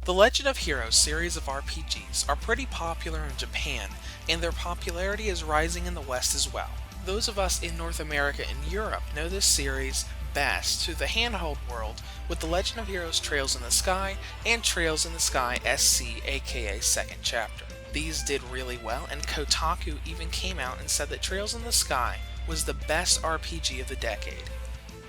The Legend of Heroes series of RPGs are pretty popular in Japan, and their popularity is rising in the West as well. Those of us in North America and Europe know this series best through the handheld world with The Legend of Heroes Trails in the Sky and Trails in the Sky SC aka Second Chapter. These did really well, and Kotaku even came out and said that Trails in the Sky was the best RPG of the decade.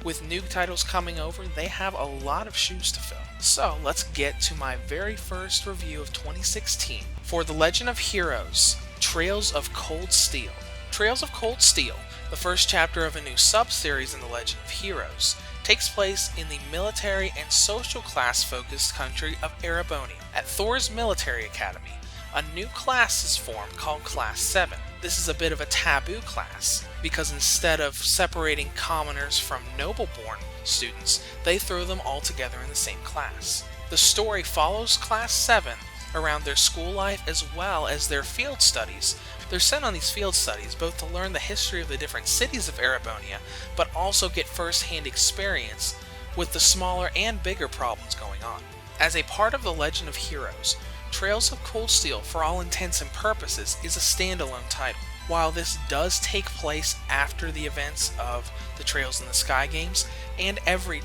With new titles coming over, they have a lot of shoes to fill. So let's get to my very first review of 2016 for The Legend of Heroes Trails of Cold Steel. Trails of Cold Steel, the first chapter of a new sub-series in The Legend of Heroes, takes place in the military and social class-focused country of Erebonia. At Thor's military academy, a new class is formed called Class 7. This is a bit of a taboo class, because instead of separating commoners from noble-born students, they throw them all together in the same class. The story follows Class 7 around their school life as well as their field studies. They're sent on these field studies both to learn the history of the different cities of Erebonia, but also get first-hand experience with the smaller and bigger problems going on. As a part of The Legend of Heroes, Trails of Cold Steel, for all intents and purposes, is a standalone title. While this does take place after the events of the Trails in the Sky games, and every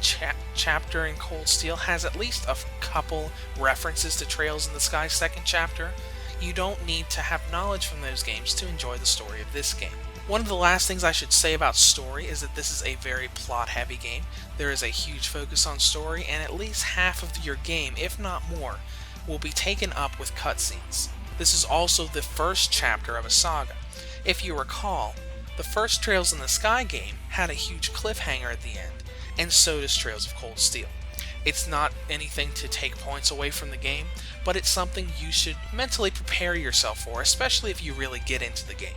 chapter in Cold Steel has at least a couple references to Trails in the Sky Second Chapter, you don't need to have knowledge from those games to enjoy the story of this game. One of the last things I should say about story is that this is a very plot-heavy game. There is a huge focus on story, and at least half of your game, if not more, will be taken up with cutscenes. This is also the first chapter of a saga. If you recall, the first Trails in the Sky game had a huge cliffhanger at the end, and so does Trails of Cold Steel. It's not anything to take points away from the game, but it's something you should mentally prepare yourself for, especially if you really get into the game.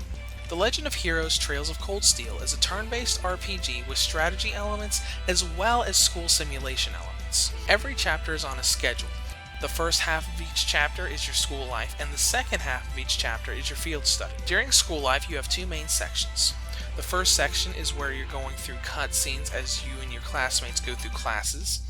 The Legend of Heroes Trails of Cold Steel is a turn-based RPG with strategy elements as well as school simulation elements. Every chapter is on a schedule. The first half of each chapter is your school life, and the second half of each chapter is your field study. During school life, you have two main sections. The first section is where you're going through cutscenes as you and your classmates go through classes.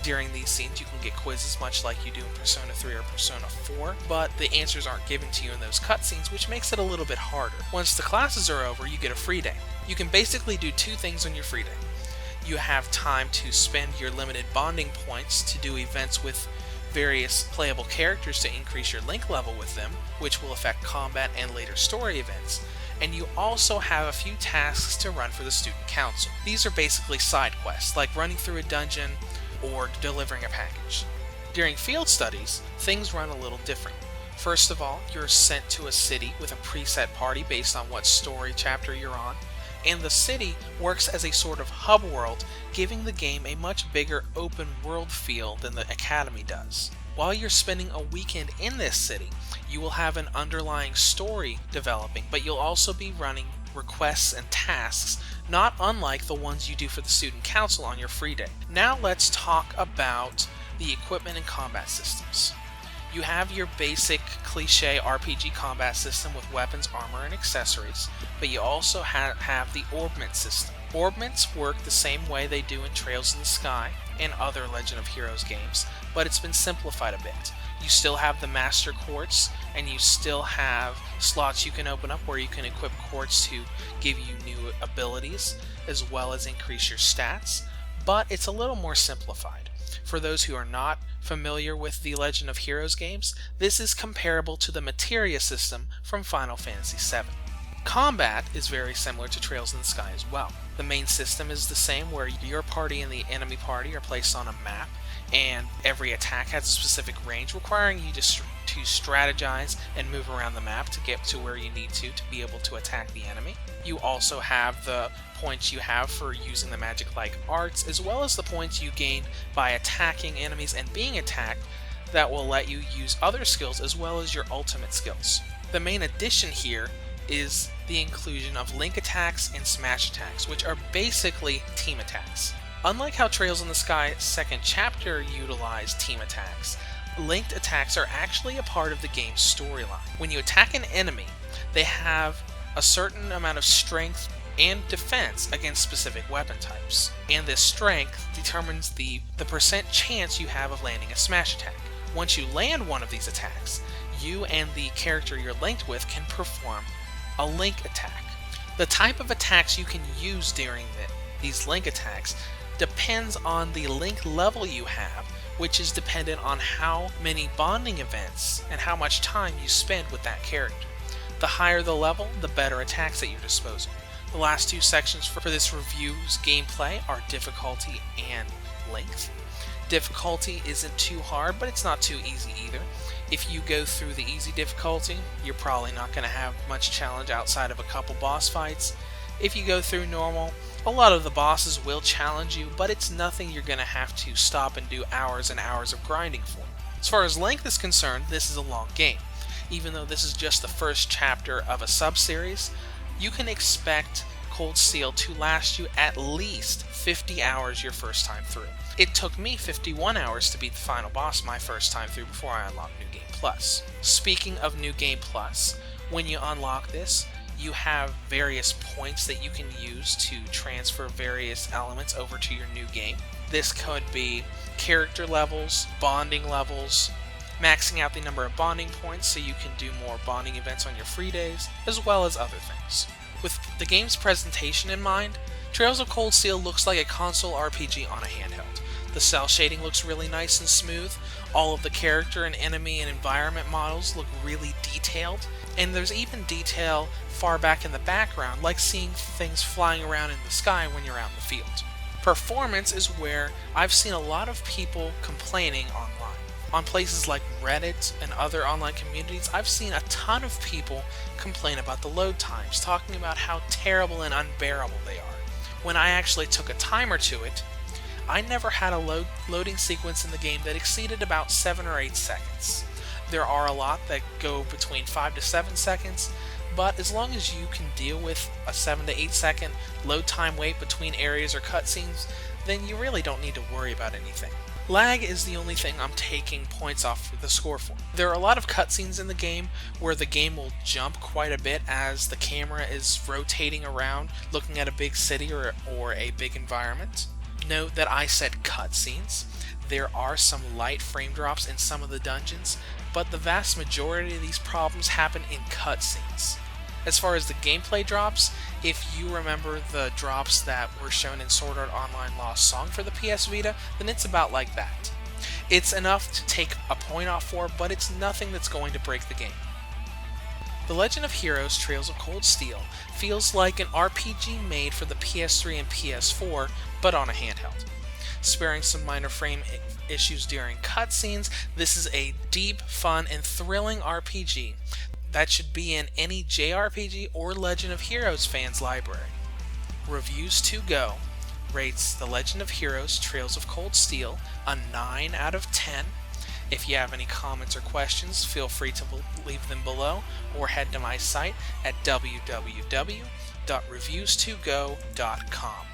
During these scenes, you can get quizzes much like you do in Persona 3 or Persona 4, but the answers aren't given to you in those cutscenes, which makes it a little bit harder. Once the classes are over, you get a free day. You can basically do two things on your free day. You have time to spend your limited bonding points to do events with various playable characters to increase your link level with them, which will affect combat and later story events, and you also have a few tasks to run for the student council. These are basically side quests, like running through a dungeon or delivering a package. During field studies, things run a little different. First of all, you're sent to a city with a preset party based on what story chapter you're on, and the city works as a sort of hub world, giving the game a much bigger open world feel than the Academy does. While you're spending a weekend in this city, you will have an underlying story developing, but you'll also be running requests and tasks, not unlike the ones you do for the student council on your free day. Now let's talk about the equipment and combat systems. You have your basic cliche RPG combat system with weapons, armor, and accessories, but you also have the orbment system. Orbments work the same way they do in Trails in the Sky and other Legend of Heroes games, but it's been simplified a bit. You still have the Master Quartz, and you still have slots you can open up where you can equip quartz to give you new abilities, as well as increase your stats, but it's a little more simplified. For those who are not familiar with the Legend of Heroes games, this is comparable to the materia system from Final Fantasy VII. Combat is very similar to Trails in the Sky as well. The main system is the same, where your party and the enemy party are placed on a map, and every attack has a specific range, requiring you to strategize and move around the map to get to where you need to be able to attack the enemy. You also have the points you have for using the magic-like arts, as well as the points you gain by attacking enemies and being attacked that will let you use other skills as well as your ultimate skills. The main addition here is the inclusion of link attacks and smash attacks, which are basically team attacks. Unlike how Trails in the Sky Second Chapter utilized team attacks, linked attacks are actually a part of the game's storyline. When you attack an enemy, they have a certain amount of strength and defense against specific weapon types, and this strength determines the percent chance you have of landing a smash attack. Once you land one of these attacks, you and the character you're linked with can perform a link attack. The type of attacks you can use during these link attacks depends on the link level you have, which is dependent on how many bonding events and how much time you spend with that character. The higher the level, the better attacks at your disposal. The last two sections for this review's gameplay are difficulty and length. Difficulty isn't too hard, but it's not too easy either. If you go through the easy difficulty, you're probably not going to have much challenge outside of a couple boss fights. If you go through normal, a lot of the bosses will challenge you, but it's nothing you're going to have to stop and do hours and hours of grinding for. As far as length is concerned, this is a long game. Even though this is just the first chapter of a sub-series, you can expect Cold Steel to last you at least 50 hours your first time through. It took me 51 hours to beat the final boss my first time through before I unlocked New Game Plus. Speaking of New Game Plus, when you unlock this, you have various points that you can use to transfer various elements over to your new game. This could be character levels, bonding levels, maxing out the number of bonding points so you can do more bonding events on your free days, as well as other things. With the game's presentation in mind, Trails of Cold Steel looks like a console RPG on a handheld. The cell shading looks really nice and smooth, all of the character and enemy and environment models look really detailed, and there's even detail far back in the background, like seeing things flying around in the sky when you're out in the field. Performance is where I've seen a lot of people complaining online. On places like Reddit and other online communities, I've seen a ton of people complain about the load times, talking about how terrible and unbearable they are. When I actually took a timer to it, I never had a loading sequence in the game that exceeded about 7 or 8 seconds. There are a lot that go between 5 to 7 seconds, but as long as you can deal with a 7 to 8 second load time wait between areas or cutscenes, then you really don't need to worry about anything. Lag is the only thing I'm taking points off the score for. There are a lot of cutscenes in the game where the game will jump quite a bit as the camera is rotating around, looking at a big city or a big environment. Note that I said cutscenes. There are some light frame drops in some of the dungeons, but the vast majority of these problems happen in cutscenes. As far as the gameplay drops, if you remember the drops that were shown in Sword Art Online Lost Song for the PS Vita, then it's about like that. It's enough to take a point off for, but it's nothing that's going to break the game. The Legend of Heroes Trails of Cold Steel feels like an RPG made for the PS3 and PS4, but on a handheld. Sparing some minor frame issues during cutscenes, this is a deep, fun, and thrilling RPG that should be in any JRPG or Legend of Heroes fans' library. Reviews to Go rates The Legend of Heroes Trails of Cold Steel a 9 out of 10. If you have any comments or questions, feel free to leave them below or head to my site at www.reviewstogo.com.